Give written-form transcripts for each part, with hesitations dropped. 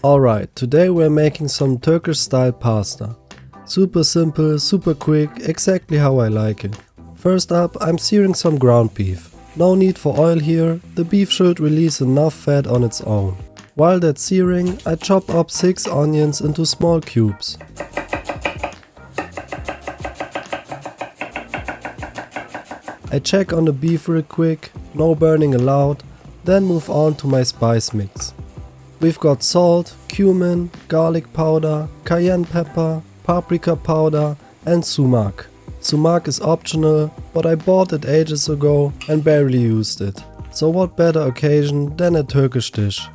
Alright, today we're making some Turkish style pasta. Super simple, super quick, exactly how I like it. First up, I'm searing some ground beef. No need for oil here, the beef should release enough fat on its own. While that's searing, I chop up 6 onions into small cubes. I check on the beef real quick, no burning allowed, then move on to my spice mix. We've got salt, cumin, garlic powder, cayenne pepper, paprika powder and sumac. Sumac is optional, but I bought it ages ago and barely used it. So what better occasion than a Turkish dish?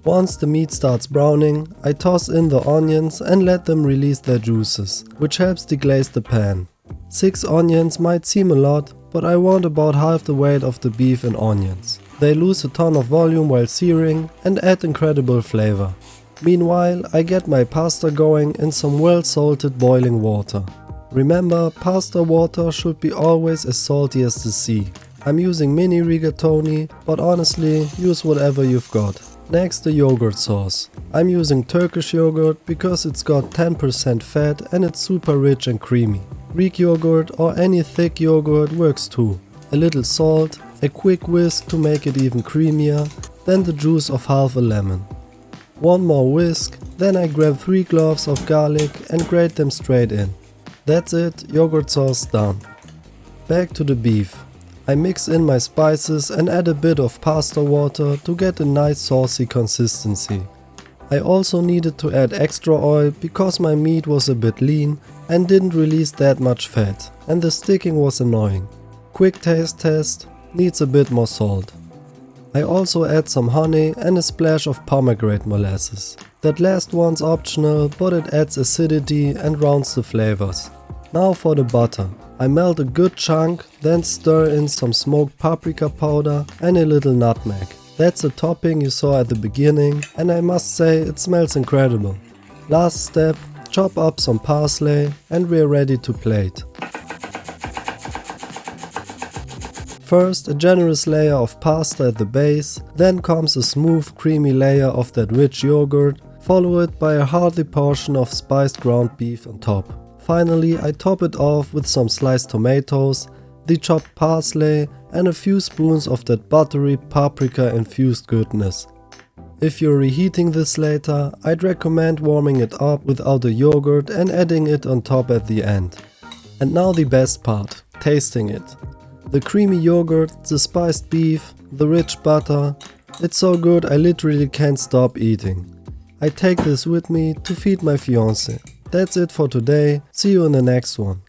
Once the meat starts browning, I toss in the onions and let them release their juices, which helps deglaze the pan. 6 onions might seem a lot, but I want about half the weight of the beef in onions. They lose a ton of volume while searing and add incredible flavor. Meanwhile, I get my pasta going in some well-salted boiling water. Remember, pasta water should be always as salty as the sea. I'm using mini rigatoni, but honestly, use whatever you've got. Next, the yogurt sauce. I'm using Turkish yogurt because it's got 10% fat and it's super rich and creamy. Greek yogurt or any thick yogurt works too. A little salt, a quick whisk to make it even creamier, then the juice of half a lemon. One more whisk, then I grab 3 cloves of garlic and grate them straight in. That's it, yogurt sauce done. Back to the beef. I mix in my spices and add a bit of pasta water to get a nice saucy consistency. I also needed to add extra oil because my meat was a bit lean and didn't release that much fat, and the sticking was annoying. Quick taste test, needs a bit more salt. I also add some honey and a splash of pomegranate molasses. That last one's optional, but it adds acidity and rounds the flavors. Now for the butter. I melt a good chunk, then stir in some smoked paprika powder and a little nutmeg. That's the topping you saw at the beginning, and I must say it smells incredible. Last step, chop up some parsley and we're ready to plate. First, a generous layer of pasta at the base, then comes a smooth creamy layer of that rich yogurt, followed by a hearty portion of spiced ground beef on top. Finally, I top it off with some sliced tomatoes, the chopped parsley and a few spoons of that buttery paprika infused goodness. If you're reheating this later, I'd recommend warming it up without the yogurt and adding it on top at the end. And now the best part, tasting it. The creamy yogurt, the spiced beef, the rich butter, it's so good I literally can't stop eating. I take this with me to feed my fiancé. That's it for today, see you in the next one.